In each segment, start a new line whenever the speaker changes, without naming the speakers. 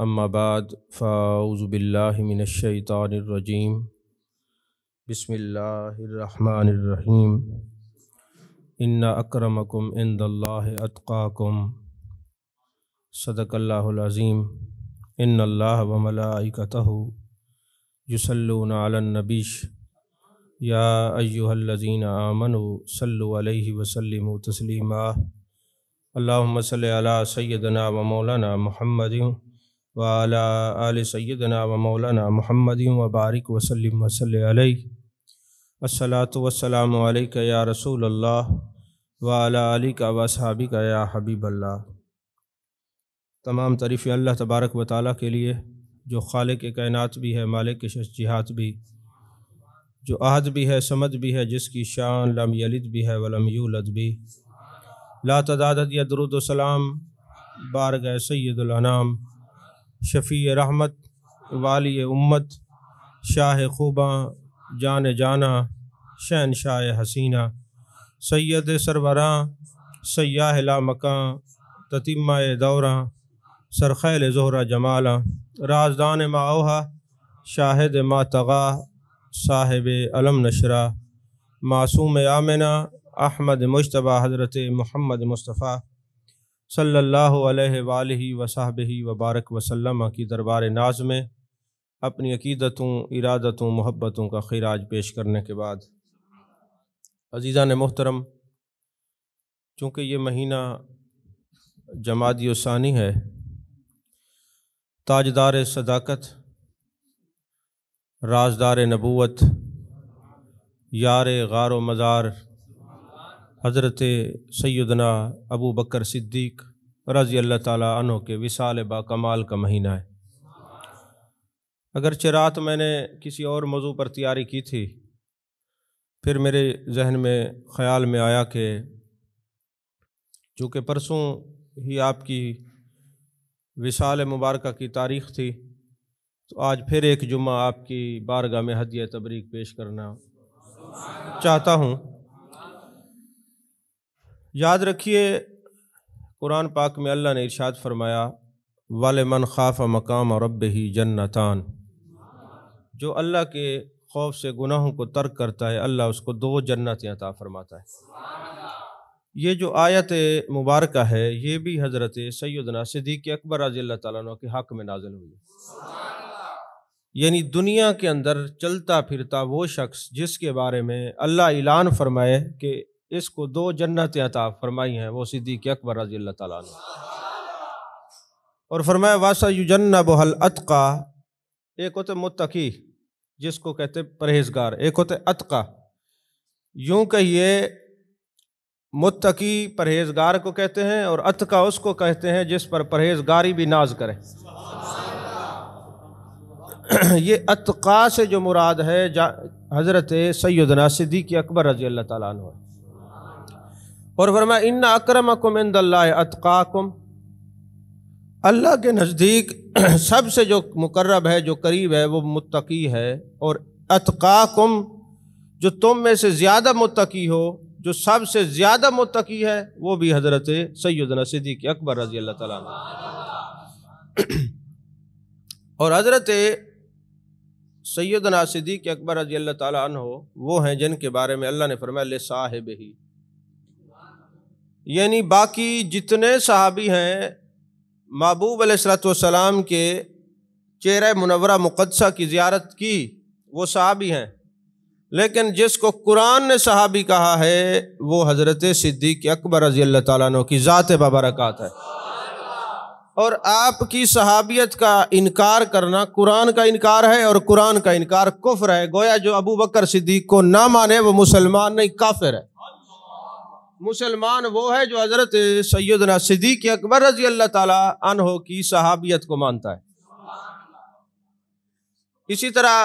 اما بعد فاعوذ باللہ من الشیطان الرجیم بسم اللہ الرحمن الرحیم ان اکرمکم عند اللہ اتقاکم صدق اللہ العظیم ان اللہ وملائکتہ یصلون علی النبی یا ایہا الذین آمنوا صلوا علیہ وسلموا تسلیما اللہم صلی علی سیدنا و مولانا محمد وعلی آل سیدنا و مولانا محمد وبارک وسلم وصلی علیہ الصلاۃ والسلام علیک یا رسول اللہ وعلی آلک و اصحابک یا حبیب اللہ۔ تمام تعریفیں اللہ تبارک و تعالیٰ کے لیے جو خالق کائنات بھی ہے، مالک شجاعت بھی، جو احد بھی ہے، صمد بھی ہے، جس کی شان لم یلد بھی ہے ولم یولد بھی۔ لا تعداد یا درود و سلام بارگاہ سید الانام، شفیع رحمت، والی امت، شاہ خوباں، جان جانا، شہنشاہ حسینہ، سید سروراں، سیاہ لا مکاں، تتمہ دوراں، سرخیل زہرہ جمالاں، رازدان ما اوہا، شاہد ما طغا، صاحب علم نشرہ، معصوم آمنہ، احمد مجتبیٰ حضرت محمد مصطفیٰ صلی اللہ علیہ وآلہ وصحبہ وبارک وسلم کی دربار ناز میں اپنی عقیدتوں، ارادتوں، محبتوں کا خراج پیش کرنے کے بعد، عزیزان محترم، چونکہ یہ مہینہ جمادی الثانی ہے، تاجدار صداقت، رازدار نبوت، یار غار و مزار حضرت سیدنا ابو بکر صدیق رضی اللہ تعالیٰ عنہ کے وصال با کمال کا مہینہ ہے۔ اگرچہ رات میں نے کسی اور موضوع پر تیاری کی تھی، پھر میرے ذہن میں خیال میں آیا کہ چونکہ پرسوں ہی آپ کی وصال مبارکہ کی تاریخ تھی، تو آج پھر ایک جمعہ آپ کی بارگاہ میں ہدیہ تبریک پیش کرنا چاہتا ہوں۔ یاد رکھیے، قرآن پاک میں اللہ نے ارشاد فرمایا وَلِمَنْ خَافَ مَقَامَ رَبِّهِ جَنَّتَانِ، جو اللہ کے خوف سے گناہوں کو ترک کرتا ہے، اللہ اس کو 2 جنتیں عطا فرماتا ہے۔ یہ جو آیت مبارکہ ہے، یہ بھی حضرت سیدنا صدیق اکبر رضی اللہ تعالیٰ عنہ کے حق میں نازل ہوئی ہے۔ یعنی دنیا کے اندر چلتا پھرتا وہ شخص جس کے بارے میں اللہ اعلان فرمائے کہ اس کو 2 جنتیں عطا فرمائی ہیں، وہ صدیق اکبر رضی اللہ تعالیٰ عنہ، اور فرمایا وَسَيُجَنَّبُهَا الْأَتْقَى، ایک ہوتے متقی جس کو کہتے پرہیزگار، ایک ہوتے اتقیٰ۔ یوں کہیے متقی پرہیزگار کو کہتے ہیں، اور اتقیٰ اس کو کہتے ہیں جس پر پرہیزگاری بھی ناز کرے۔ یہ اتقیٰ سے جو مراد ہے حضرت سیدنا صدیق اکبر رضی اللہ تعالیٰ عنہ، اور فرمایا ان اکرمکم عند اللہ اتقاکم، اللہ کے نزدیک سب سے جو مقرب ہے، جو قریب ہے، وہ متقی ہے، اور اتقاکم، جو تم میں سے زیادہ متقی ہو، جو سب سے زیادہ متقی ہے، وہ بھی حضرت سیدنا صدیق اکبر رضی اللہ تعالیٰ عنہ۔ اور حضرت سیدنا صدیق اکبر رضی اللہ تعالیٰ عنہ وہ ہیں جن کے بارے میں اللہ نے فرمایا لصاحبہ، یعنی باقی جتنے صحابی ہیں محبوب علیہ الصلوۃ والسلام کے چہرہ منورہ مقدسہ کی زیارت کی، وہ صحابی ہیں، لیکن جس کو قرآن نے صحابی کہا ہے وہ حضرت صدیق اکبر رضی اللہ تعالیٰ عنہ کی ذات بابرکات ہے۔ اور آپ کی صحابیت کا انکار کرنا قرآن کا انکار ہے، اور قرآن کا انکار کفر ہے۔ گویا جو ابو بکر صدیق کو نہ مانے وہ مسلمان نہیں، کافر ہے۔ مسلمان وہ ہے جو حضرت سیدنا صدیق اکبر رضی اللہ تعالیٰ عنہ کی صحابیت کو مانتا ہے۔ اسی طرح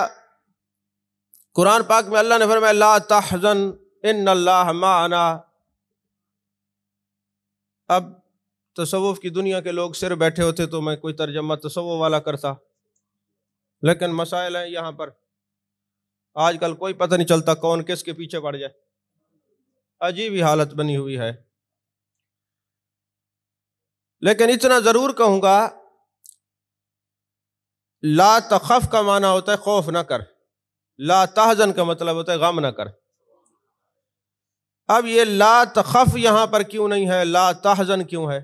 قرآن پاک میں اللہ نے فرمایا لا تحزن ان اللہ معنا۔ اب تصوف کی دنیا کے لوگ سر بیٹھے ہوتے تو میں کوئی ترجمہ تصوف والا کرتا، لیکن مسائل ہیں یہاں پر، آج کل کوئی پتہ نہیں چلتا کون کس کے پیچھے پڑ جائے، عجیب ہی حالت بنی ہوئی ہے۔ لیکن اتنا ضرور کہوں گا لا تخف کا معنی ہوتا ہے خوف نہ کر، لا تحزن کا مطلب ہوتا ہے غم نہ کر۔ اب یہ لا تخف یہاں پر کیوں نہیں ہے، لا تحزن کیوں ہے؟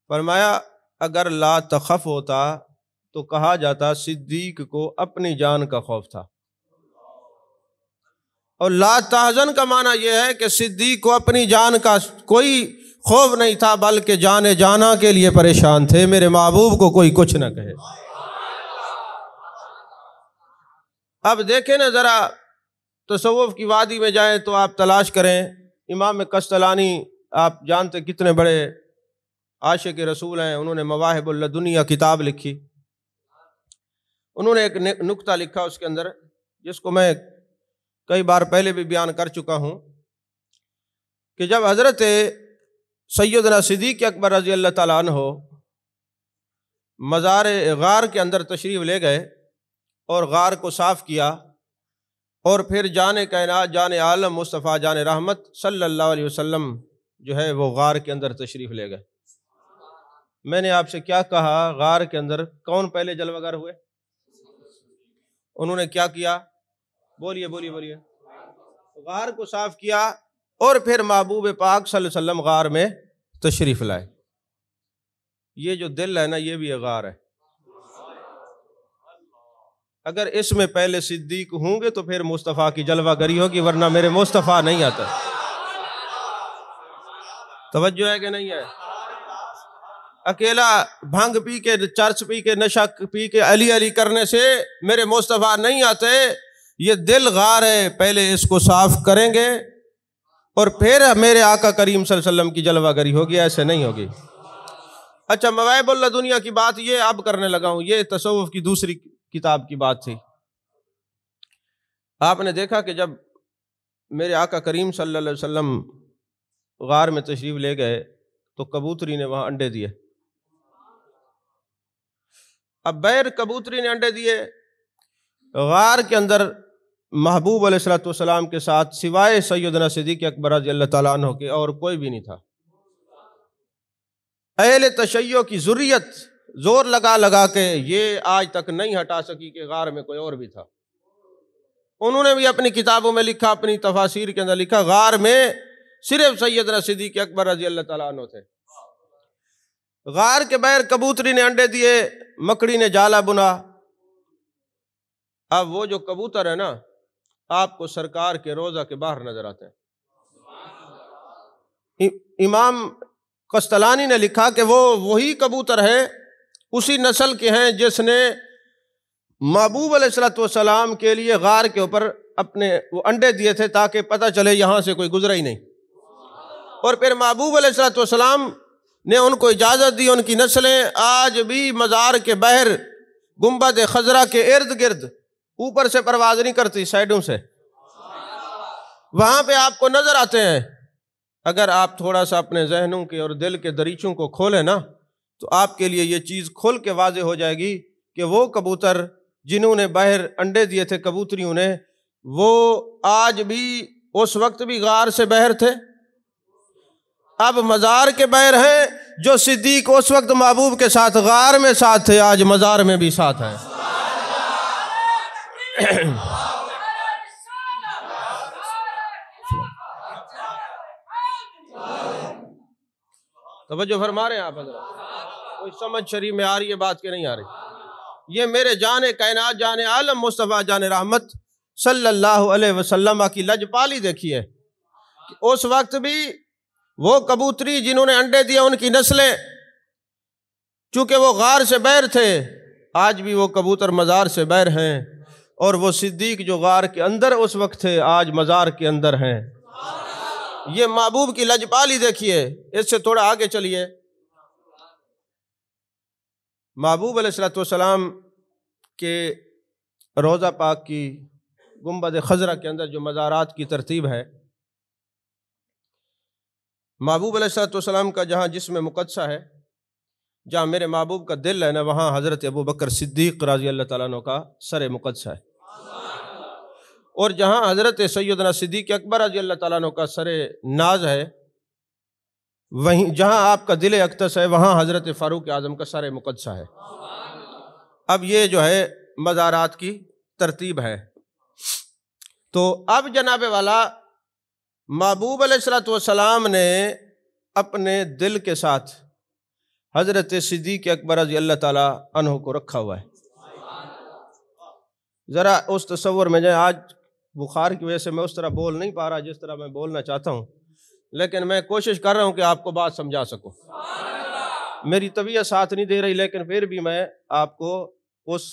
فرمایا اگر لا تخف ہوتا تو کہا جاتا صدیق کو اپنی جان کا خوف تھا، اور لا تحزن کا معنی یہ ہے کہ صدیق کو اپنی جان کا کوئی خوف نہیں تھا، بلکہ جان جانا کے لیے پریشان تھے، میرے محبوب کو کوئی کچھ نہ کہے۔ اب دیکھیں نا ذرا، تصوف کی وادی میں جائیں تو آپ تلاش کریں، امام قسطلانی آپ جانتے کتنے بڑے عاشق رسول ہیں، انہوں نے مواہب اللدنیہ کتاب لکھی، انہوں نے ایک نکتہ لکھا اس کے اندر، جس کو میں کئی بار پہلے بھی بیان کر چکا ہوں، کہ جب حضرت سیدنا صدیق اکبر رضی اللہ تعالیٰ عنہ مزار غار کے اندر تشریف لے گئے اور غار کو صاف کیا، اور پھر جان کائنات جان عالم مصطفیٰ جان رحمت صلی اللہ علیہ وسلم جو ہے وہ غار کے اندر تشریف لے گئے۔ میں نے آپ سے کیا کہا، غار کے اندر کون پہلے جلوہ گر ہوئے؟ انہوں نے کیا کیا؟ بولیے بولیے بولیے۔ غار کو صاف کیا اور پھر محبوب پاک صلی اللہ علیہ وسلم غار میں تشریف لائے۔ یہ جو دل ہے نا، یہ بھی ایک غار ہے۔ اگر اس میں پہلے صدیق ہوں گے تو پھر مصطفیٰ کی جلوہ گری ہوگی، ورنہ میرے مصطفیٰ نہیں آتا۔ توجہ ہے کہ نہیں ہے؟ اکیلا بھنگ پی کے، چرس پی کے، نشہ پی کے علی علی کرنے سے میرے مصطفیٰ نہیں آتے۔ یہ دل غار ہے، پہلے اس کو صاف کریں گے اور پھر میرے آقا کریم صلی اللہ علیہ وسلم کی جلوہ گری ہوگی، ایسے نہیں ہوگی۔ اچھا، مواہب اللہ دنیا کی بات یہ اب کرنے لگا ہوں، یہ تصوف کی دوسری کتاب کی بات تھی۔ آپ نے دیکھا کہ جب میرے آقا کریم صلی اللہ علیہ وسلم غار میں تشریف لے گئے تو کبوتری نے وہاں انڈے دیے۔ اب بیر کبوتری نے انڈے دیے، غار کے اندر محبوب علیہ الصلوۃ والسلام کے ساتھ سوائے سیدنا صدیق اکبر رضی اللہ تعالیٰ عنہ کے اور کوئی بھی نہیں تھا۔ اہل تشیع کی ذریت زور لگا لگا کے یہ آج تک نہیں ہٹا سکی کہ غار میں کوئی اور بھی تھا۔ انہوں نے بھی اپنی کتابوں میں لکھا، اپنی تفاسیر کے اندر لکھا، غار میں صرف سیدنا صدیق اکبر رضی اللہ تعالیٰ عنہ تھے۔ غار کے بغیر کبوتری نے انڈے دیے، مکڑی نے جالا بنا۔ اب وہ جو کبوتر ہے نا، آپ کو سرکار کے روضہ کے باہر نظر آتے ہیں۔ امام قسطلانی نے لکھا کہ وہ وہی کبوتر ہے، اسی نسل کے ہیں جس نے محبوب علیہ الصلوۃ والسلام کے لیے غار کے اوپر اپنے وہ انڈے دیے تھے تاکہ پتہ چلے یہاں سے کوئی گزرا ہی نہیں۔ اور پھر محبوب علیہ الصلوۃ والسلام نے ان کو اجازت دی، ان کی نسلیں آج بھی مزار کے باہر گنبد خضرا کے ارد گرد اوپر سے پرواز نہیں کرتی، سائیڈوں سے وہاں پہ آپ کو نظر آتے ہیں۔ اگر آپ تھوڑا سا اپنے ذہنوں کے اور دل کے دریچوں کو کھولیں نا، تو آپ کے لیے یہ چیز کھل کے واضح ہو جائے گی کہ وہ کبوتر جنہوں نے باہر انڈے دیے تھے کبوتریوں نے، وہ آج بھی اس وقت بھی غار سے باہر تھے، اب مزار کے باہر ہیں۔ جو صدیق اس وقت محبوب کے ساتھ غار میں ساتھ تھے، آج مزار میں بھی ساتھ ہیں۔ توجہ فرما رہے ہیں آپ حضرات؟ کوئی سمجھ شریف میں آ رہی ہے بات کہ نہیں آ رہی؟ یہ میرے جان کائنات جان عالم مصطفیٰ جان رحمت صلی اللہ علیہ وسلم کی لجپالی دیکھیے کہ اس وقت بھی وہ کبوتری جنہوں نے انڈے دیے ان کی نسلیں، چونکہ وہ غار سے باہر تھے، آج بھی وہ کبوتر مزار سے باہر ہیں، اور وہ صدیق جو غار کے اندر اس وقت تھے آج مزار کے اندر ہیں۔ یہ محبوب کی لجپالی دیکھیے۔ اس سے تھوڑا آگے چلیے، محبوب علیہ الصلوۃ والسلام کے روضہ پاک کی گنبد خضرا کے اندر جو مزارات کی ترتیب ہے، محبوب علیہ الصلوۃ والسلام کا جہاں جسم مقدسہ ہے، جہاں میرے محبوب کا دل ہے نا، وہاں حضرت ابو بکر صدیق رضی اللہ تعالیٰ عنہ کا سر مقدسہ ہے، اور جہاں حضرت سیدنا صدیق اکبر رضی اللہ تعالیٰ عنہ کا سر ناز ہے، وہیں جہاں آپ کا دل اقدس ہے وہاں حضرت فاروق اعظم کا سر مقدسہ ہے۔ اب یہ جو ہے مزارات کی ترتیب ہے۔ تو اب جناب والا محبوب علیہ الصلوۃ والسلام نے اپنے دل کے ساتھ حضرت صدیق اکبر رضی اللہ تعالی عنہ کو رکھا ہوا ہے۔ ذرا اس تصور میں جائیں، آج بخار کی وجہ سے میں اس طرح بول نہیں پا رہا جس طرح میں بولنا چاہتا ہوں، لیکن میں کوشش کر رہا ہوں کہ آپ کو بات سمجھا سکوں۔ میری طبیعت ساتھ نہیں دے رہی، لیکن پھر بھی میں آپ کو اس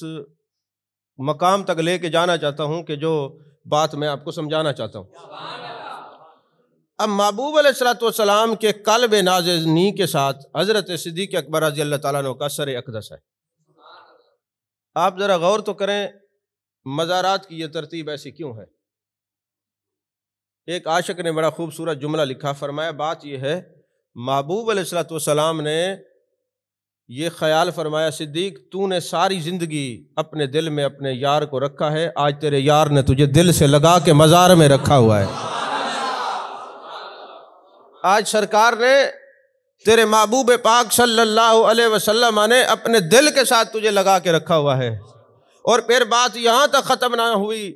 مقام تک لے کے جانا چاہتا ہوں کہ جو بات میں آپ کو سمجھانا چاہتا ہوں۔ اب محبوب علیہ الصلوۃ والسلام کے قلب نازنی کے ساتھ حضرت صدیق اکبر رضی اللہ تعالیٰ عنہ کا سر اقدس ہے۔ آپ ذرا غور تو کریں، مزارات کی یہ ترتیب ایسی کیوں ہے؟ ایک عاشق نے بڑا خوبصورت جملہ لکھا، فرمایا بات یہ ہے محبوب علیہ الصلوۃ والسلام نے یہ خیال فرمایا، صدیق تو نے ساری زندگی اپنے دل میں اپنے یار کو رکھا ہے، آج تیرے یار نے تجھے دل سے لگا کے مزار میں رکھا ہوا ہے۔ آج سرکار نے تیرے محبوب پاک صلی اللہ علیہ وسلم نے اپنے دل کے ساتھ تجھے لگا کے رکھا ہوا ہے۔ اور پھر بات یہاں تک ختم نہ ہوئی،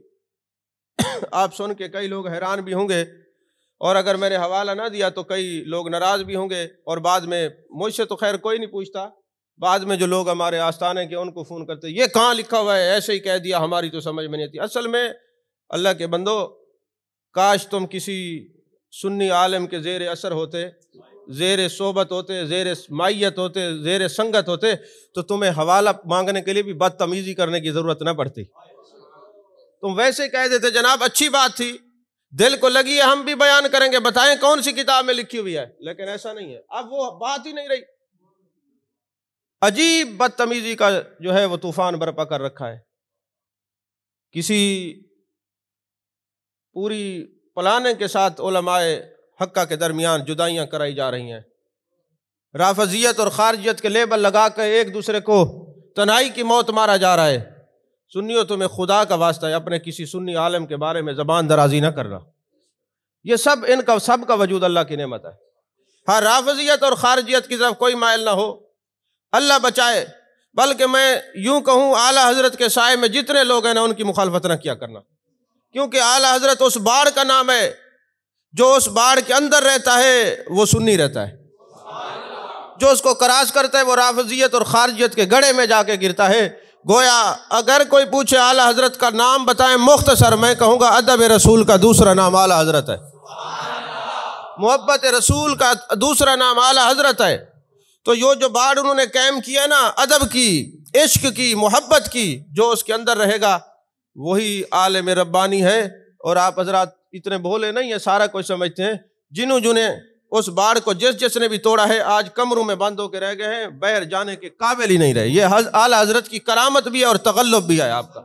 آپ سن کے کئی لوگ حیران بھی ہوں گے، اور اگر میں نے حوالہ نہ دیا تو کئی لوگ ناراض بھی ہوں گے، اور بعد میں مجھ سے تو خیر کوئی نہیں پوچھتا، بعد میں جو لوگ ہمارے آستانے کے ان کو فون کرتے یہ کہاں لکھا ہوا ہے، ایسے ہی کہہ دیا، ہماری تو سمجھ میں نہیں آتی۔ اصل میں اللہ کے بندو، کاش تم کسی سنی عالم کے زیر اثر ہوتے، زیر صحبت ہوتے، زیر مائیت ہوتے، زیر سنگت ہوتے، تو تمہیں حوالہ مانگنے کے لیے بھی بدتمیزی کرنے کی ضرورت نہ پڑتی، تم ویسے کہہ دیتے جناب اچھی بات تھی، دل کو لگی ہے ہم بھی بیان کریں گے، بتائیں کون سی کتاب میں لکھی ہوئی ہے، لیکن ایسا نہیں ہے، اب وہ بات ہی نہیں رہی۔ عجیب بدتمیزی کا جو ہے وہ طوفان برپا کر رکھا ہے، کسی پوری پلانے کے ساتھ علماء حقہ کے درمیان جدائیاں کرائی جا رہی ہیں، رافضیت اور خارجیت کے لیبل لگا کے ایک دوسرے کو تنہائی کی موت مارا جا رہا ہے۔ سنیوں تمہیں خدا کا واسطہ ہے اپنے کسی سنی عالم کے بارے میں زبان درازی نہ کرنا، یہ سب ان کا سب کا وجود اللہ کی نعمت ہے۔ ہاں رافضیت اور خارجیت کی طرف کوئی مائل نہ ہو، اللہ بچائے، بلکہ میں یوں کہوں اعلیٰ حضرت کے سائے میں جتنے لوگ ہیں نا ان کی مخالفت نہ کیا کرنا، کیونکہ اعلیٰ حضرت اس باڑ کا نام ہے، جو اس باڑ کے اندر رہتا ہے وہ سنی رہتا ہے، جو اس کو کراس کرتا ہے وہ رافضیت اور خارجیت کے گڑھے میں جا کے گرتا ہے۔ گویا اگر کوئی پوچھے اعلیٰ حضرت کا نام بتائیں مختصر، میں کہوں گا ادب رسول کا دوسرا نام اعلیٰ حضرت ہے، محبت رسول کا دوسرا نام اعلیٰ حضرت ہے۔ تو یہ جو باڑ انہوں نے قائم کیا نا، ادب کی، عشق کی، محبت کی، جو اس کے اندر رہے گا وہی عالم ربانی ہے۔ اور آپ حضرات اتنے بھولے نہیں ہیں، سارا کوئی سمجھتے ہیں، جنہیں اس باڑ کو جس نے بھی توڑا ہے آج کمروں میں بند ہو کے رہ گئے ہیں، باہر جانے کے قابل ہی نہیں رہے۔ یہ اعلیٰ حضرت کی کرامت بھی ہے اور تغلب بھی ہے آپ کا۔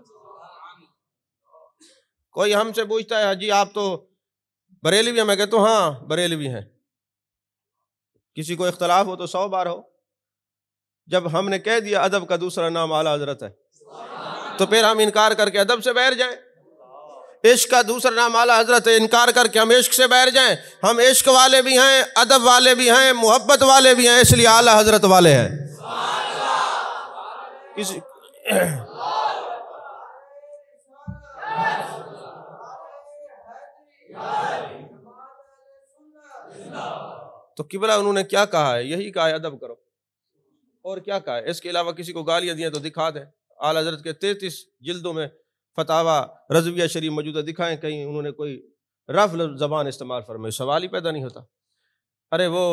کوئی ہم سے پوچھتا ہے جی آپ تو بریلوی ہیں، میں کہتا ہوں ہاں بریلوی ہیں، کسی کو اختلاف ہو تو 100 بار ہو، جب ہم نے کہہ دیا ادب کا دوسرا نام اعلیٰ حضرت ہے تو پھر ہم انکار کر کے ادب سے باہر جائیں؟ عشق کا دوسرا نام اعلیٰ حضرت ہے، انکار کر کے ہم عشق سے باہر جائیں؟ ہم عشق والے بھی ہیں، ادب والے بھی ہیں، محبت والے بھی ہیں، اس لیے اعلیٰ حضرت والے ہیں۔ تو قبلہ انہوں نے کیا کہا ہے؟ یہی کہا ہے ادب کرو، اور کیا کہا ہے؟ اس کے علاوہ کسی کو گالیاں دیں تو دکھا دیں، اعلیٰ حضرت کے 33 جلدوں میں فتاویٰ رضویہ شریف موجودہ، دکھائیں کہیں انہوں نے کوئی رف زبان استعمال فرمائی، سوال ہی پیدا نہیں ہوتا۔ ارے وہ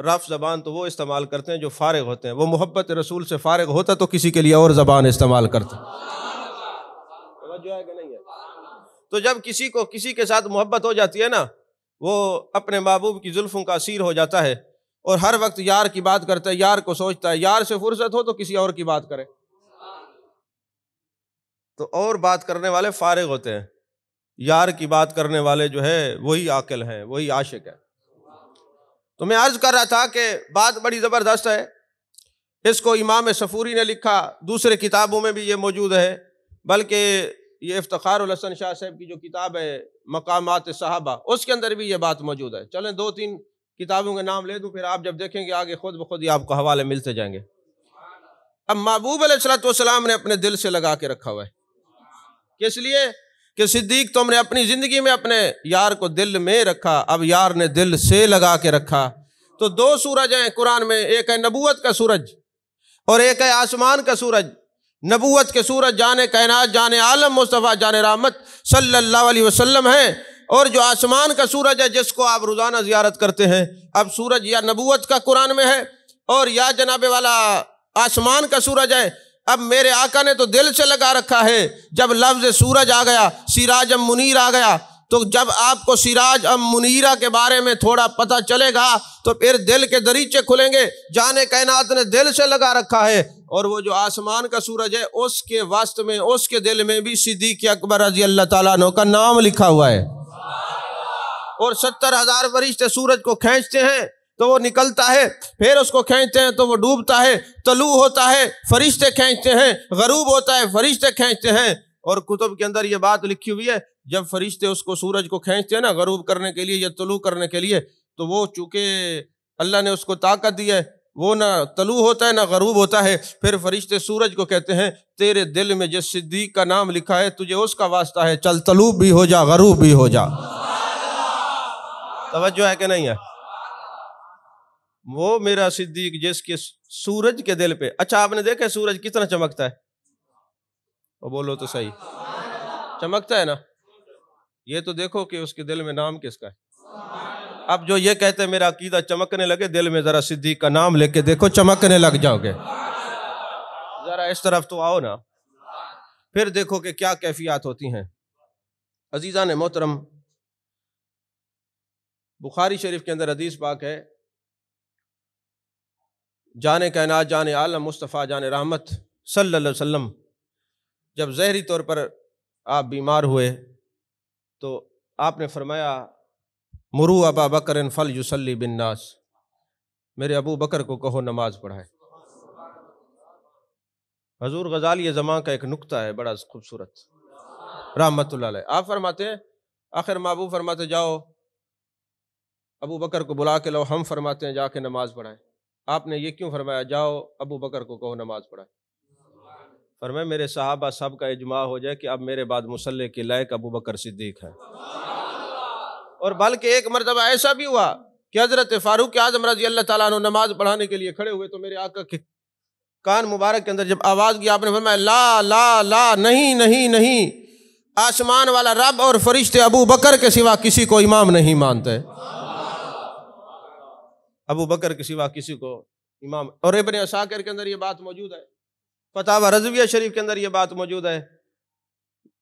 رف زبان تو وہ استعمال کرتے ہیں جو فارغ ہوتے ہیں، وہ محبت رسول سے فارغ ہوتا تو کسی کے لیے اور زبان استعمال کرتے۔ توجہ ہے کہ نہیں ہے؟ تو جب کسی کو کسی کے ساتھ محبت ہو جاتی ہے نا، وہ اپنے محبوب کی زلفوں کا اسیر ہو جاتا ہے، اور ہر وقت یار کی بات کرتا ہے، یار کو سوچتا ہے، یار سے فرصت ہو تو کسی اور کی بات کرے، تو اور بات کرنے والے فارغ ہوتے ہیں، یار کی بات کرنے والے جو ہے وہی عاقل ہیں، وہی عاشق ہے۔ تو میں عرض کر رہا تھا کہ بات بڑی زبردست ہے، اس کو امام صفوری نے لکھا، دوسرے کتابوں میں بھی یہ موجود ہے، بلکہ یہ افتخار الحسن شاہ صاحب کی جو کتاب ہے مقامات صحابہ، اس کے اندر بھی یہ بات موجود ہے۔ چلیں 2-3 کتابوں کے نام لے دوں، پھر آپ جب دیکھیں گے آگے خود بخود ہی آپ کو حوالے ملتے جائیں گے۔ اب محبوب علیہ الصلوۃ والسلام نے اپنے دل سے لگا کے رکھا ہوا ہے، کس لیے کہ صدیق تم نے اپنی زندگی میں اپنے یار کو دل میں رکھا، اب یار نے دل سے لگا کے رکھا۔ تو دو سورج ہیں قرآن میں، ایک ہے نبوت کا سورج اور ایک ہے آسمان کا سورج۔ نبوت کے سورج جان کائنات، جان عالم مصطفیٰ، جان رحمت صلی اللہ علیہ وسلم ہیں، اور جو آسمان کا سورج ہے جس کو آپ روزانہ زیارت کرتے ہیں، اب سورج یا نبوت کا قرآن میں ہے اور یا جناب والا آسمان کا سورج ہے۔ اب میرے آقا نے تو دل سے لگا رکھا ہے، جب لفظ سورج آ گیا، سراجم منیر آ گیا، تو جب آپ کو سراج ام منیرہ کے بارے میں تھوڑا پتہ چلے گا تو پھر دل کے دریچے کھلیں گے۔ جان کائنات نے دل سے لگا رکھا ہے، اور وہ جو آسمان کا سورج ہے اس کے وسط میں، اس کے دل میں بھی صدیق اکبر رضی اللہ تعالیٰ عنہ کا نام لکھا ہوا ہے، اور 70,000 فرشتے سورج کو کھینچتے ہیں تو وہ نکلتا ہے، پھر اس کو کھینچتے ہیں تو وہ ڈوبتا ہے، طلوع ہوتا ہے فرشتے کھینچتے ہیں، غروب ہوتا ہے فرشتے کھینچتے ہیں۔ اور کتب کے اندر یہ بات لکھی ہوئی ہے، جب فرشتے اس کو سورج کو کھینچتے ہیں نا غروب کرنے کے لیے یا طلوع کرنے کے لیے، تو وہ چونکہ اللہ نے اس کو طاقت دی ہے، وہ نہ طلوع ہوتا ہے نہ غروب ہوتا ہے۔ پھر فرشتے سورج کو کہتے ہیں تیرے دل میں جس صدیق کا نام لکھا ہے تجھے اس کا واسطہ ہے، چل طلوع بھی ہو جا غروب بھی ہو جا۔ توجہ ہے کہ نہیں ہے؟ وہ میرا صدیق جس کے سورج کے دل پہ، اچھا آپ نے دیکھا سورج کتنا چمکتا ہے؟ وہ بولو تو صحیح، چمکتا ہے نا؟ یہ تو دیکھو کہ اس کے دل میں نام کس کا ہے۔ اب جو یہ کہتے ہیں میرا عقیدہ چمکنے لگے، دل میں ذرا صدیق کا نام لے کے دیکھو، چمکنے لگ جاؤ گے۔ ذرا اس طرف تو آؤ نا، پھر دیکھو کہ کیا کیفیات ہوتی ہیں۔ عزیزان محترم، بخاری شریف کے اندر حدیث پاک ہے، جان کائنات، جان عالم مصطفیٰ، جان رحمت صلی اللہ علیہ وسلم جب ظاہری طور پر آپ بیمار ہوئے تو آپ نے فرمایا مرو ابا بکر فلیصلی بالناس، میرے ابو بکر کو کہو نماز پڑھائے۔ حضور غزالی زماں کا ایک نکتہ ہے بڑا خوبصورت رحمت اللہ علیہ، آپ فرماتے ہیں آخر محبوب فرماتے جاؤ ابو بکر کو بلا کے لاؤ، ہم فرماتے ہیں جا کے نماز پڑھائے۔ آپ نے یہ کیوں فرمایا جاؤ ابو بکر کو کہو نماز پڑھائے؟ فرمایا میرے صحابہ سب کا اجماع ہو جائے کہ اب میرے بعد مصلی کے لائق ابو بکر صدیق ہے۔ اور بلکہ ایک مرتبہ ایسا بھی ہوا کہ حضرت فاروق اعظم رضی اللہ تعالیٰ عنہ نماز پڑھانے کے لیے کھڑے ہوئے تو میرے آقا کے کان مبارک کے اندر جب آواز کی، آپ نے فرمایا لا لا لا، نہیں نہیں نہیں، آسمان والا رب اور فرشتے ابو بکر کے سوا کسی کو امام نہیں مانتے، ابو بکر کے سوا کسی کو امام۔ اور ابن عساکر کے اندر یہ بات موجود ہے، فتاوی رضویہ شریف کے اندر یہ بات موجود ہے۔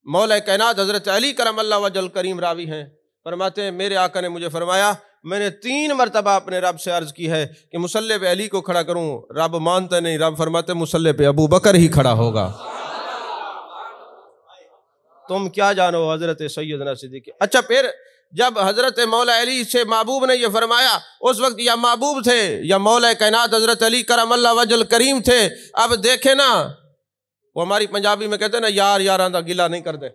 مولا کائنات حضرت علی کرم اللہ وجہ الکریم راوی ہیں، فرماتے ہیں میرے آقا نے مجھے فرمایا میں نے 3 مرتبہ اپنے رب سے عرض کی ہے کہ مصلی پہ علی کو کھڑا کروں، رب مانتا نہیں، رب فرماتے مصلی پہ ابو بکر ہی کھڑا ہوگا۔ تم کیا جانو حضرت سیدنا صدیق۔ اچھا پھر جب حضرت مولا علی سے محبوب نے یہ فرمایا، اس وقت یا محبوب تھے یا مولا کائنات حضرت علی کرم اللہ وجہ الکریم تھے۔ اب دیکھیں نا، وہ ہماری پنجابی میں کہتے ہیں نا یار یاراں دا گلہ نہیں کرتے،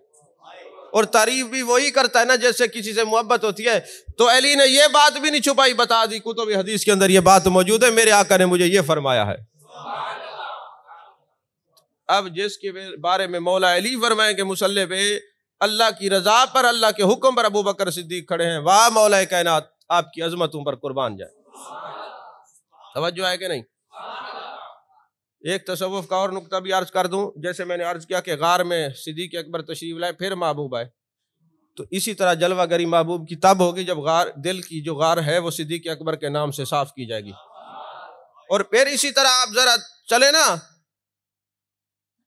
اور تعریف بھی وہی کرتا ہے نا جیسے کسی سے محبت ہوتی ہے۔ تو علی نے یہ بات بھی نہیں چھپائی، بتا دی، کتب حدیث کے اندر یہ بات موجود ہے، میرے آقا نے مجھے یہ فرمایا ہے۔ اب جس کے بارے میں مولا علی فرمائیں کہ مصلی پہ اللہ کی رضا پر، اللہ کے حکم پر ابو بکر صدیق کھڑے ہیں، واہ مولا کائنات آپ کی عظمتوں پر قربان جائے۔ توجہ ہے کہ نہیں؟ ایک تصوف کا اور نقطہ بھی عرض کر دوں، جیسے میں نے عرض کیا کہ غار میں صدیق اکبر تشریف لائے پھر محبوب آئے، تو اسی طرح جلوہ گری محبوب کی تب ہوگی جب غار، دل کی جو غار ہے وہ صدیق اکبر کے نام سے صاف کی جائے گی۔ اور پھر اسی طرح آپ ذرا چلے نا،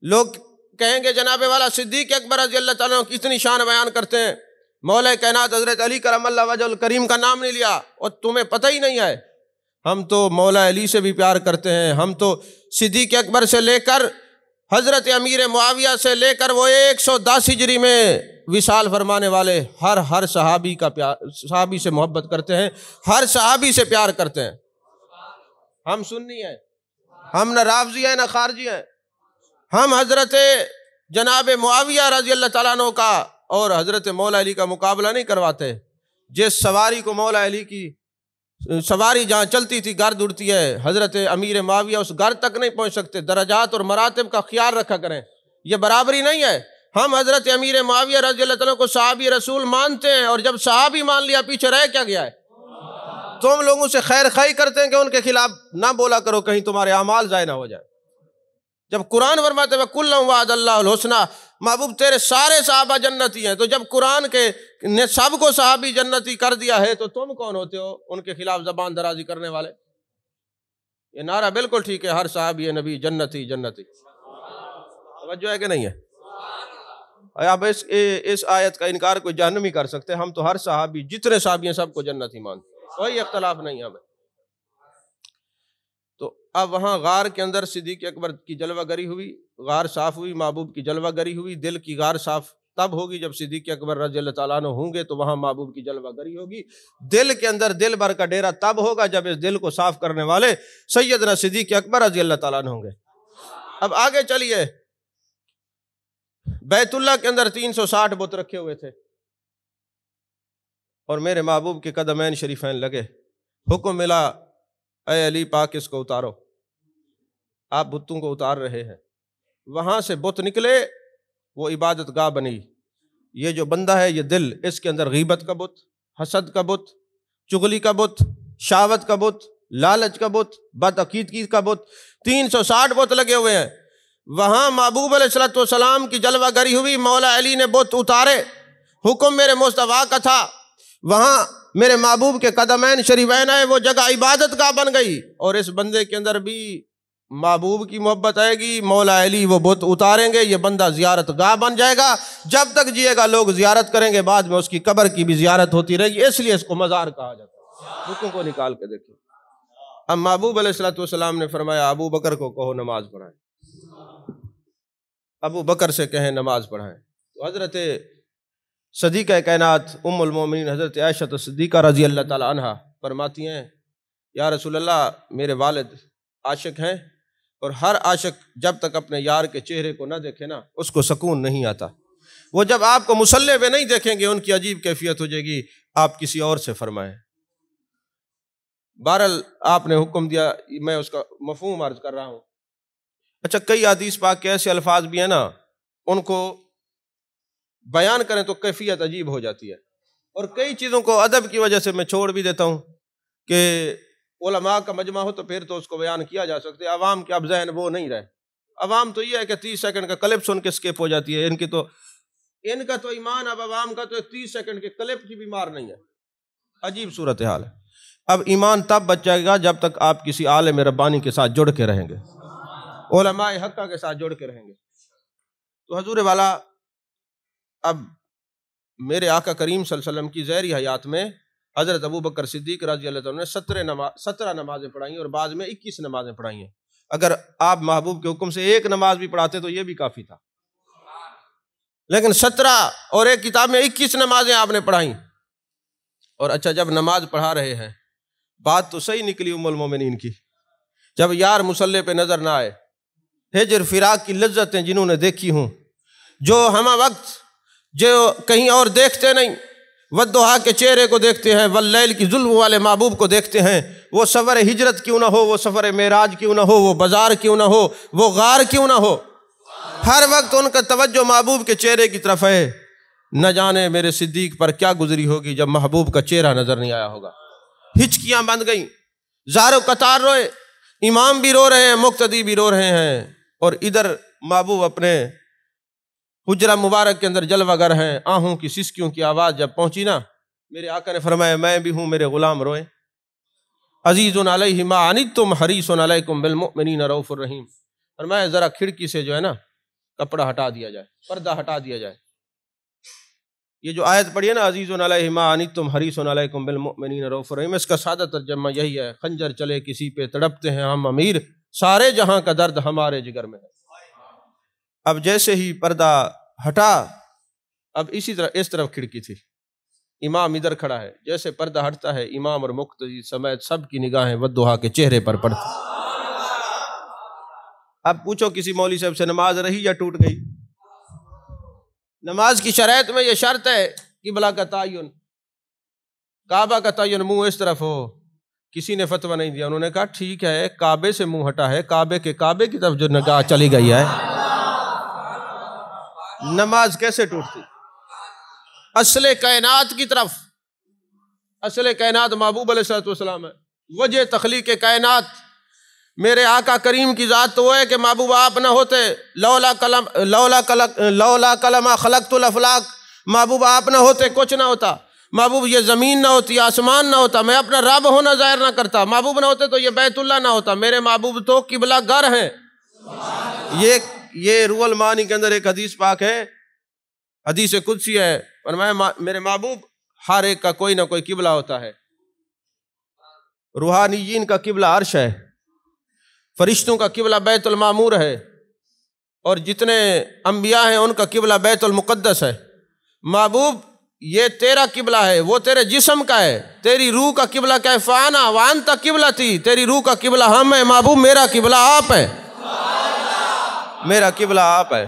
لوگ کہیں گے جناب والا صدیق اکبر رضی اللہ تعالیٰ عنہ کتنی شان بیان کرتے ہیں، مولا کائنات حضرت علی کرم اللہ وجہ الکریم کا نام نہیں لیا، اور تمہیں پتہ ہی نہیں ہے۔ ہم تو مولا علی سے بھی پیار کرتے ہیں، ہم تو صدیق اکبر سے لے کر حضرت امیر معاویہ سے لے کر وہ 110 ہجری میں وصال فرمانے والے ہر صحابی کا پیار، صحابی سے محبت کرتے ہیں، ہر صحابی سے پیار کرتے ہیں۔ ہم سنی ہیں، ہم نہ رافضی ہیں نہ خارجی ہیں، ہم حضرت جناب معاویہ رضی اللہ تعالیٰ عنہ کا اور حضرت مولا علی کا مقابلہ نہیں کرواتے۔ جس سواری کو مولا علی کی سواری جہاں چلتی تھی گرد اڑتی ہے، حضرت امیر معاویہ اس گھر تک نہیں پہنچ سکتے۔ درجات اور مراتب کا خیال رکھا کریں، یہ برابری نہیں ہے۔ ہم حضرت امیر معاویہ رضی اللہ تعالیٰ کو صحابی رسول مانتے ہیں، اور جب صحابی مان لیا پیچھے رہ کیا گیا ہے؟ تم لوگوں سے خیر خواہی کرتے ہیں کہ ان کے خلاف نہ بولا کرو کہیں تمہارے اعمال ضائع نہ ہو جائے۔ جب قرآن فرماتے ہیں کُلًا وعد اللہ الحسنیٰ، محبوب تیرے سارے صحابہ جنتی ہیں، تو جب قرآن کے نے سب کو صحابی جنتی کر دیا ہے تو تم کون ہوتے ہو ان کے خلاف زبان درازی کرنے والے؟ یہ نعرہ بالکل ٹھیک ہے، ہر صحابی نبی جنتی جنتی، توجہ ہے کہ نہیں ہے؟ اب اس آیت کا انکار کوئی جہنمی کر سکتے، ہم تو ہر صحابی جتنے صحابی ہیں سب کو جنتی مانتے، کوئی اختلاف نہیں ہمیں۔ تو اب وہاں غار کے اندر صدیق اکبر کی جلوہ گری ہوئی، غار صاف ہوئی، محبوب کی جلوہ گری ہوئی۔ دل کی غار صاف تب ہوگی جب صدیق اکبر رضی اللہ تعالیٰ عنہ ہوں گے تو وہاں محبوب کی جلوہ گری ہوگی۔ دل کے اندر دل بھر کا ڈیرا تب ہوگا جب اس دل کو صاف کرنے والے سیدنا صدیق اکبر رضی اللہ تعالیٰ عنہ ہوں گے۔ اب آگے چلیے، بیت اللہ کے اندر 360 بت رکھے ہوئے تھے، اور میرے محبوب کے قدمین شریفین لگے، حکم ملا اے علی پاک اس کو اتارو۔ آپ بتوں کو اتار رہے ہیں، وہاں سے بت نکلے، وہ عبادت گاہ بنی۔ یہ جو بندہ ہے یہ دل، اس کے اندر غیبت کا بت، حسد کا بت، چغلی کا بت، شہوت کا بت، لالچ کا بت، بدعقیدگی کا بت، 360 بت لگے ہوئے ہیں۔ وہاں محبوب علیہ الصلوۃ والسلام کی جلوہ گری ہوئی، مولا علی نے بت اتارے، حکم میرے مصطفیٰ کا تھا۔ وہاں میرے محبوب کے قدمین شریفین آئے، وہ جگہ عبادت گاہ بن گئی، اور اس بندے کے اندر بھی محبوب کی محبت آئے گی۔ مولا علی وہ بت اتاریں گے، یہ بندہ زیارت گاہ بن جائے گا، جب تک جیے گا لوگ زیارت کریں گے، بعد میں اس کی قبر کی بھی زیارت ہوتی رہے گی، اس لیے اس کو مزار کہا جاتا ہے۔ بتوں کو نکال کے دیکھیں۔ اب محبوب علیہ الصلوۃ والسلام نے فرمایا ابو بکر کو کہو نماز پڑھائیں، ابو بکر سے کہیں نماز پڑھائیں۔ تو حضرت صدیقہ کائنات ام المومنین حضرت عائشہ صدیقہ رضی اللہ تعالی عنہا فرماتی ہیں یا رسول اللہ میرے والد عاشق ہیں، اور ہر عاشق جب تک اپنے یار کے چہرے کو نہ دیکھے نا اس کو سکون نہیں آتا۔ وہ جب آپ کو مصلی پہ نہیں دیکھیں گے ان کی عجیب کیفیت ہو جائے گی، آپ کسی اور سے فرمائیں۔ بہرحال آپ نے حکم دیا، میں اس کا مفہوم عرض کر رہا ہوں۔ اچھا، کئی حدیث پاک کے ایسے الفاظ بھی ہیں نا، ان کو بیان کریں تو کیفیت عجیب ہو جاتی ہے، اور کئی چیزوں کو ادب کی وجہ سے میں چھوڑ بھی دیتا ہوں کہ علماء کا مجمع ہو تو پھر تو اس کو بیان کیا جا سکتے، عوام کے اب ذہن وہ نہیں رہے۔ عوام تو یہ ہے کہ 30 سیکنڈ کا کلپ سن کے سکپ ہو جاتی ہے، ان کا تو ایمان، اب عوام کا تو 30 سیکنڈ کے کلپ کی بیمار نہیں ہے۔ عجیب صورتحال ہے۔ اب ایمان تب بچ جائے گا جب تک آپ کسی عالم ربانی کے ساتھ جڑ کے رہیں گے، علماء حقہ کے ساتھ جڑ کے رہیں گے۔ تو حضور والا، اب میرے آقا کریم صلی اللہ علیہ وسلم کی ظاہری حیات میں حضرت ابو بکر صدیق رضی اللہ عنہ نے 17 نمازیں پڑھائی اور بعض میں 21 نمازیں پڑھائی ہیں۔ اگر آپ محبوب کے حکم سے ایک نماز بھی پڑھاتے تو یہ بھی کافی تھا، لیکن 17 اور ایک کتاب میں 21 نمازیں آپ نے پڑھائیں۔ اور اچھا، جب نماز پڑھا رہے ہیں، بات تو صحیح نکلی ام المومنین کی، جب یار مصلی پہ نظر نہ آئے، ہجر فراق کی لذتیں جنہوں نے دیکھی ہوں، جو ہمہ وقت جو کہیں اور دیکھتے نہیں، والضحیٰ کے چہرے کو دیکھتے ہیں، واللیل کی ظلم والے محبوب کو دیکھتے ہیں، وہ سفر ہجرت کیوں نہ ہو، وہ سفر معراج کیوں نہ ہو، وہ بازار کیوں نہ ہو، وہ غار کیوں نہ ہو، ہر وقت ان کا توجہ محبوب کے چہرے کی طرف ہے۔ نہ جانے میرے صدیق پر کیا گزری ہوگی جب محبوب کا چہرہ نظر نہیں آیا ہوگا۔ ہچکیاں بند گئیں، زار و قطار روئے، امام بھی رو رہے ہیں، مقتدی بھی رو رہے ہیں، اور ادھر محبوب اپنے حجرہ مبارک کے اندر جلوہ گر ہیں۔ آہوں کی سسکیوں کی آواز جب پہنچی نا، میرے آقا نے فرمایا میں بھی ہوں، میرے غلام روئے۔ عزیز علیہ ما عنتم حریص علیکم بالمؤمنین رؤوف الرحیم۔ فرمایا ذرا کھڑکی سے جو ہے نا کپڑا ہٹا دیا جائے، پردہ ہٹا دیا جائے۔ یہ جو آیت پڑھی ہے نا، عزیز علیہ ما عنتم حریص علیکم بالمؤمنین رؤوف الرحیم، اس کا سادہ ترجمہ یہی ہے، خنجر چلے کسی پہ تڑپتے ہیں ہم امیر، سارے جہاں کا درد ہمارے جگر میں ہے۔ اب جیسے ہی پردہ ہٹا، اب اسی طرح اس طرف کھڑکی تھی، امام ادھر کھڑا ہے، جیسے پردہ ہٹتا ہے امام اور مقتدی سمیت سب کی نگاہیں والضحیٰ کے چہرے پر پڑتی۔ اب پوچھو کسی مولوی صاحب سے نماز رہی یا ٹوٹ گئی؟ نماز کی شرائط میں یہ شرط ہے قبلہ کا تعین، کعبہ کا تعین منہ اس طرف ہو، کسی نے فتویٰ نہیں دیا، انہوں نے کہا ٹھیک ہے کعبے سے منہ ہٹا ہے، کعبے کی طرف جو نگاہ چلی گئی ہے نماز کیسے ٹوٹتی؟ اصل کائنات کی طرف، اصل کائنات محبوب علیہ السلام ہے، وجہ تخلیق کائنات میرے آقا کریم کی ذات تو وہ ہے کہ محبوب آپ نہ ہوتے، لولا کلمہ خلقت الافلاق، محبوب آپ نہ ہوتے کچھ نہ ہوتا، محبوب یہ زمین نہ ہوتی، آسمان نہ ہوتا، میں اپنا رب ہونا ظاہر نہ کرتا، محبوب نہ ہوتے تو یہ بیت اللہ نہ ہوتا، میرے محبوب تو قبلہ گر ہیں۔ یہ روح المعانی کے اندر ایک حدیث پاک ہے، حدیث قدسی ہے، فرمایا میرے محبوب ہر ایک کا کوئی نہ کوئی قبلہ ہوتا ہے، روحانیین کا قبلہ عرش ہے، فرشتوں کا قبلہ بیت المعمور ہے، اور جتنے انبیاء ہیں ان کا قبلہ بیت المقدس ہے۔ محبوب یہ تیرا قبلہ ہے، وہ تیرے جسم کا ہے، تیری روح کا قبلہ کیا ہے؟ فانا وانتا قبلہ تھی، تیری روح کا قبلہ ہم ہے، محبوب میرا قبلہ آپ ہے، میرا قبلہ آپ ہے۔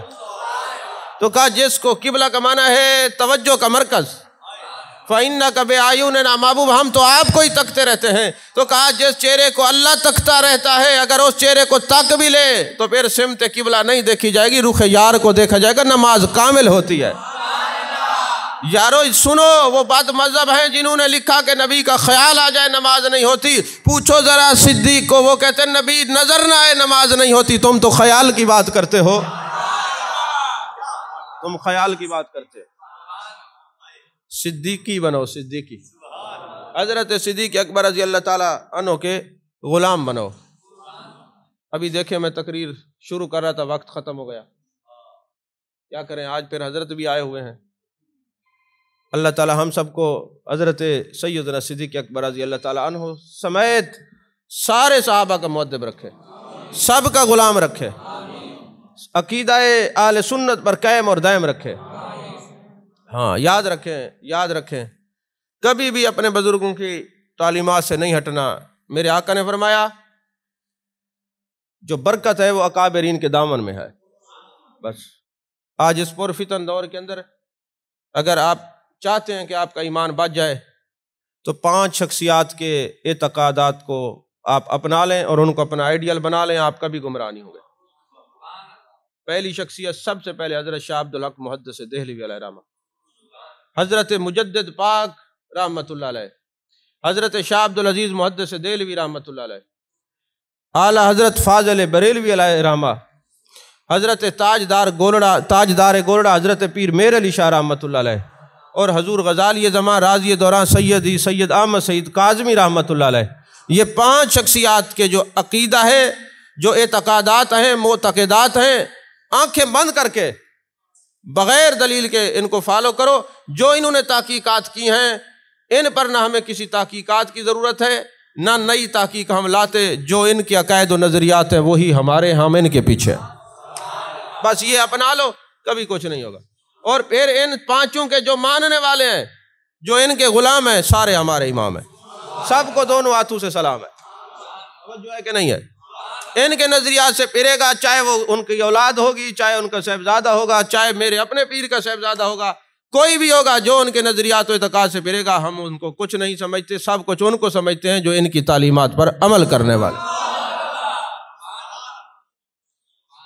تو کہا جس کو قبلہ کا معنی ہے توجہ کا مرکز، فَإِنَّكَ بِأَعْيُنِنَا، محبوب ہم تو آپ کو ہی تکتے رہتے ہیں، تو کہا جس چہرے کو اللہ تکتا رہتا ہے اگر اس چہرے کو تک بھی لے تو پھر سمت قبلہ نہیں دیکھی جائے گی، رخ یار کو دیکھا جائے گا، نماز کامل ہوتی ہے۔ یارو سنو، وہ بد مذہب ہیں جنہوں نے لکھا کہ نبی کا خیال آ جائے نماز نہیں ہوتی، پوچھو ذرا صدیق کو، وہ کہتے ہیں نبی نظر نہ آئے نماز نہیں ہوتی، تم تو خیال کی بات کرتے ہو، تم خیال کی بات کرتے ہو۔ صدیقی بنو، صدیقی، حضرت صدیق اکبر رضی اللہ تعالیٰ عنہ کے غلام بنو۔ ابھی دیکھیں میں تقریر شروع کر رہا تھا، وقت ختم ہو گیا، کیا کریں، آج پھر حضرت بھی آئے ہوئے ہیں۔ اللہ تعالیٰ ہم سب کو حضرت سیدنا صدیق اکبر رضی اللہ تعالیٰ عنہ سمیت سارے صحابہ کا مؤدب رکھے، سب کا غلام رکھے، عقیدہ اہل سنت پر قائم اور دائم رکھے۔ ہاں یاد رکھیں کبھی بھی اپنے بزرگوں کی تعلیمات سے نہیں ہٹنا۔ میرے آقا نے فرمایا جو برکت ہے وہ اکابرین کے دامن میں ہے۔ بس آج اس پرفتن دور کے اندر اگر آپ چاہتے ہیں کہ آپ کا ایمان بچ جائے تو 5 شخصیات کے اعتقادات کو آپ اپنا لیں اور ان کو اپنا آئیڈیل بنا لیں، آپ کبھی گمراہ نہیں ہوں گے۔ پہلی شخصیت سب سے پہلے حضرت شاہ عبدالحق محدث دہلوی علیہ رحمہ، حضرت مجدد پاک رحمۃ اللہ علیہ، حضرت شاہ عبدالعزیز محدث دہلوی رحمۃ اللہ علیہ، اعلیٰ حضرت فاضل بریلوی علیہ رحمہ، حضرت تاجدار گولڑا حضرت پیر میر علی شاہ رحمۃ اللہ علیہ، اور حضور غزالی زمان راضی دوران سید احمد سعید کاظمی رحمۃ اللہ علیہ۔ یہ 5 شخصیات کے جو عقیدہ ہے، جو اعتقادات ہیں، معتقدات ہیں، آنکھیں بند کر کے بغیر دلیل کے ان کو فالو کرو۔ جو انہوں نے تحقیقات کی ہیں ان پر نہ ہمیں کسی تحقیقات کی ضرورت ہے، نہ نئی تحقیق ہم لاتے، جو ان کے عقائد و نظریات ہیں وہی ہمارے، ہم ان کے پیچھے، بس یہ اپنا لو، کبھی کچھ نہیں ہوگا۔ اور پھر ان 5 کے جو ماننے والے ہیں، جو ان کے غلام ہیں، سارے ہمارے امام ہیں، سب کو دونوں ہاتھوں سے سلام ہے، جو ہے کہ نہیں ہے۔ ان کے نظریات سے پھرے گا، چاہے وہ ان کی اولاد ہوگی، چاہے ان کا صاحبزادہ ہوگا، چاہے میرے اپنے پیر کا صاحبزادہ ہوگا، کوئی بھی ہوگا، جو ان کے نظریات و اعتقاد سے پھرے گا، ہم ان کو کچھ نہیں سمجھتے، سب کچھ ان کو سمجھتے ہیں جو ان کی تعلیمات پر عمل کرنے والے۔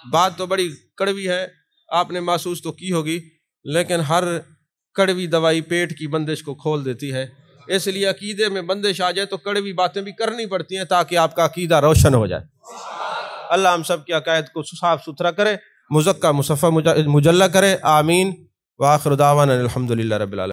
بات تو بڑی کڑوی ہے، آپ نے محسوس تو کی ہوگی، لیکن ہر کڑوی دوائی پیٹ کی بندش کو کھول دیتی ہے، اس لیے عقیدے میں بندش آ جائے تو کڑوی باتیں بھی کرنی پڑتی ہیں تاکہ آپ کا عقیدہ روشن ہو جائے۔ اللہ ہم سب کی عقائد کو صاف ستھرا کرے، مزکہ مصفہ مجلہ کرے، آمین۔ وآخر دعوانا الحمدللہ رب العالمین۔